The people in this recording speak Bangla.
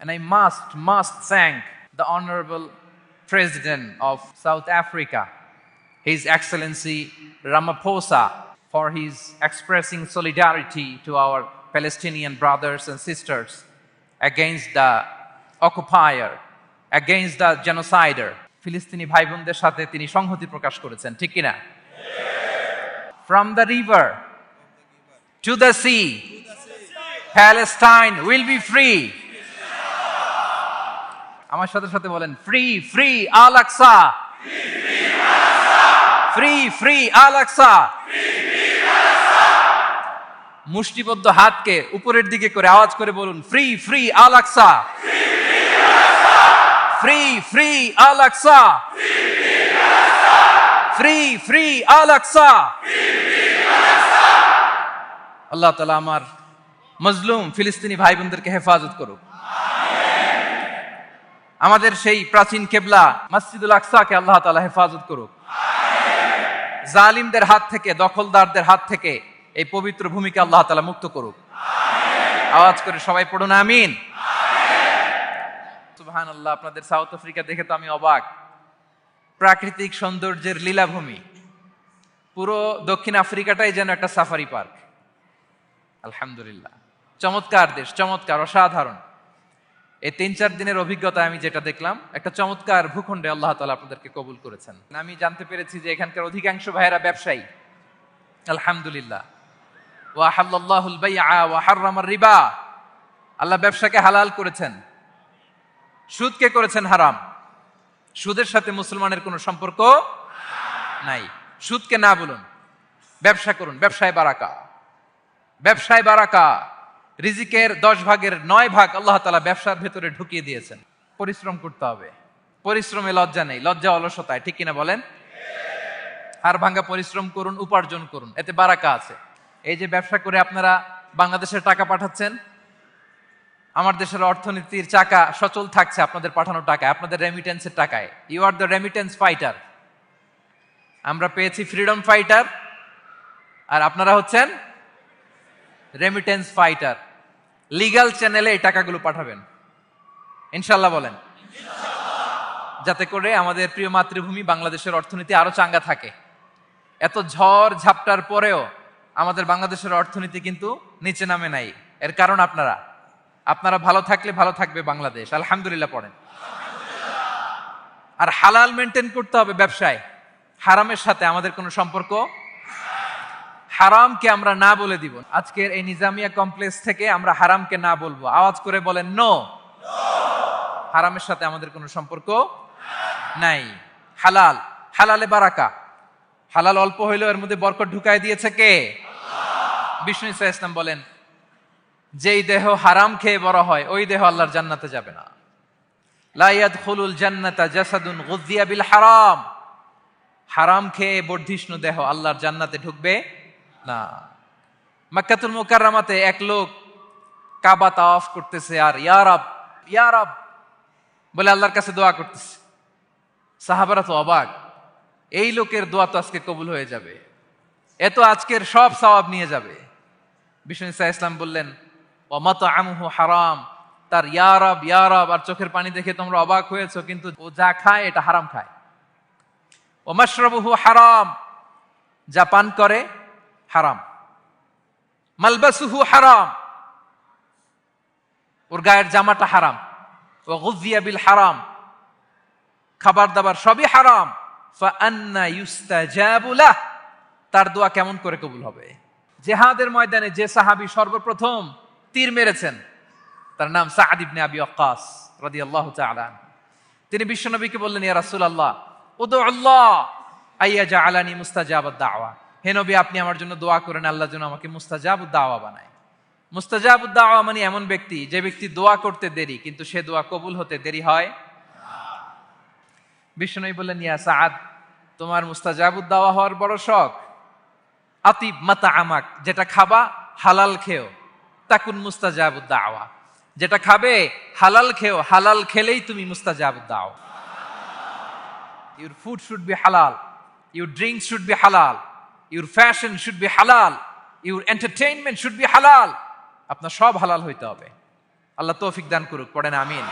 And I must thank the Honorable President of South Africa, His Excellency Ramaphosa, for his expressing solidarity to our Palestinian brothers and sisters against the occupier, against the genocider. ফিলিস্তিনি ভাই বোনদের সাথে তিনি সংহতি প্রকাশ করেছেন, ঠিক কিনা? From the river to the sea, Palestine will be free. আমার সাথে সাথে বলেন, ফ্রি ফ্রি আল আকসা, ফ্রি ফ্রি আল আকসা। মুষ্টিবদ্ধ হাতকে উপরের দিকে করে আওয়াজ করে বলুন, ফ্রি ফ্রি আল আকসা, ফ্রি ফ্রি আল আকসা, ফ্রি ফ্রি আল আকসা। আল্লাহ তাআলা আমার মজলুম ফিলিস্তিনি ভাই বোনদেরকে হেফাজত করুক। আমাদের সেই প্রাচীন কেবলা মসজিদুল আকসাকে আল্লাহ তাআলা হেফাজত করুক। জালিমদের হাত থেকে, দখলদারদের হাত থেকে এই পবিত্র ভূমিকে আল্লাহ তাআলা মুক্ত করুক। আওয়াজ করে সবাই পড়ুন আমিন। সুবহানাল্লাহ। আপনাদের সাউথ আফ্রিকা দেখে তো আমি অবাক। প্রাকৃতিক সৌন্দর্যের লীলাভূমি, পুরো দক্ষিণ আফ্রিকাটাই যেন একটা সাফারি পার্ক। আলহামদুলিল্লাহ, চমৎকার দেশ, চমৎকার, অসাধারণ। এই 3-4 দিনের অভিজ্ঞতা আমি যেটা দেখলাম, একটা চমৎকার ভূখণ্ডে আল্লাহ তাআলা আপনাদেরকে কবুল করেছেন। আমি জানতে পেরেছি যে এখানকার অধিকাংশ ভাইয়েরা ব্যবসায়ী। আলহামদুলিল্লাহ। ওয়া হাল্লাল্লাহুল বাইআ ওয়া হাররামার রিবা। আল্লাহ ব্যবসাকে হালাল করেছেন, সুদকে করেছেন হারাম। সুদের সাথে মুসলমানের কোনো সম্পর্ক নাই। সুদকে না বলুন, ব্যবসা করুন। ব্যবসায় বারাকা, ব্যবসায় বারাকা। রিজিকের 10 ভাগের 9 ভাগ আল্লাহ তাআলা ব্যবসার ভেতরে ঢুকিয়ে দিয়েছেন। পরিশ্রম করতে হবে। পরিশ্রমে লজ্জা নেই, লজ্জা অলসতায়, ঠিক কিনা বলেন? হাড় ভাঙ্গা পরিশ্রম করুন, উপার্জন করুন, এতে বারাকা আছে। এই যে ব্যবসা করে আপনারা বাংলাদেশের টাকা পাঠাচ্ছেন, আমার দেশের অর্থনীতির চাকা সচল থাকছে আপনাদের পাঠানো টাকায়, আপনাদের রেমিটেন্সের টাকায়। You are the remittance fighter. আমরা পেয়েছি ফ্রিডম ফাইটার, আর আপনারা হচ্ছেন রেমিটেন্স ফাইটার। লিগ্যাল চ্যানেলে এই টাকাগুলো পাঠাবেন ইনশাল্লাহ, বলেন, যাতে করে আমাদের প্রিয় মাতৃভূমি বাংলাদেশের অর্থনীতি আরো চাঙ্গা থাকে। এত ঝড় ঝাপটার পরেও আমাদের বাংলাদেশের অর্থনীতি কিন্তু নিচে নামে নাই। এর কারণ আপনারা ভালো থাকলে ভালো থাকবে বাংলাদেশ। আলহামদুলিল্লাহ পড়েন। আর হালাল মেনটেন করতে হবে ব্যবসায়। হারামের সাথে আমাদের কোনো সম্পর্ক, হারামকে আমরা না বলে দিব। আজকের এই নিজামিয়া কমপ্লেক্স থেকে আমরা হারামকে না বলবো। আওয়াজ করে বলেন নো। হারামের সাথে আমাদের কোনো সম্পর্ক নাই। হালাল, হালালে বারাকা। হালাল অল্প হইলেও এর মধ্যে বরকত ঢুকায় দিয়েছে কে? বিষ্ণু ইসা ইসলাম বলেন, যেই দেহ হারাম খেয়ে বড় হয় ওই দেহ আল্লাহর জান্নাতে যাবে না। লা ইয়াদখুলুল জান্নাতা জাসাদুন গুযিয়া বিল হারাম। হারাম খেয়ে বর্ধিষ্ণু দেহ আল্লাহর জান্নাতে ঢুকবে না। মক্কাতুল মুকাররমাতে এক লোক কাবা তাওয়াফ করতেছে আর ইয়া রব, ইয়া রব বলে আল্লাহর কাছে দোয়া করতেছে। সাহাবারা তো অবাক, এই লোকের দোয়া তো আজকে কবুল হয়ে যাবে, এ তো আজকের সব সওয়াব নিয়ে যাবে। বিষ্ণু ইসা ইসলাম বললেন, ওয়া মাতআমুহু হারাম। তার ইয়া রব, ইয়া রব আর চোখের পানি দেখে তোমরা অবাক হয়েছো, কিন্তু ও যা খায় এটা হারাম খায়। ওয়া মাশরাবুহু হারাম, যা পান করে হারাম। মালবাসুহু হারাম, ওর গায়ের জামাটা হারাম। ওয়া গুযিয়া বিল হারাম, খাবার দাবার সবই হারাম। ফাআন্না ইউস্তাজাবু লাহ, তার দোয়া কেমন করে কবুল হবে? জিহাদের ময়দানে যে সাহাবী সর্বপ্রথম তীর মেরেছেন তার নাম সাদ ইবনে আবি ওয়াক্কাস রাদিয়াল্লাহু তাআলা। তিনি বিশ্বনবীকে বললেন, ইয়া রাসূলুল্লাহ উদু আল্লাহ আইয়াজআলানি মুস্তাজাবাদ দাওয়া। হে নবী, আপনি আমার জন্য দোয়া করেন আল্লাহ যেন আমাকে মুস্তাজাবুদ দাওয়া বানায়। মুস্তাজাবুদ দাওয়া মানে এমন ব্যক্তি যে ব্যক্তি দোয়া করতে দেরি কিন্তু সে দোয়া কবুল হতে দেরি হয়। বিশ্বনবী বললেন, ইয়া সাদ, তোমার মুস্তাজাবুদ দাওয়া হওয়ার বড় শখ। আতিব মাতআমাক, যেটা খাবা হালাল খেও। তাকুন মুস্তাজাবুদ দাওয়া, যেটা খাবে হালাল খেও, হালাল খেলেই তুমি মুস্তাজাবুদ দাওয়া। Your food should be halal, your drinks should be halal, your fashion should be halal, your entertainment should be halal. আপনার সব হালাল হইতে হবে। আল্লাহ তৌফিক দান করুক, পড়েন আমিন।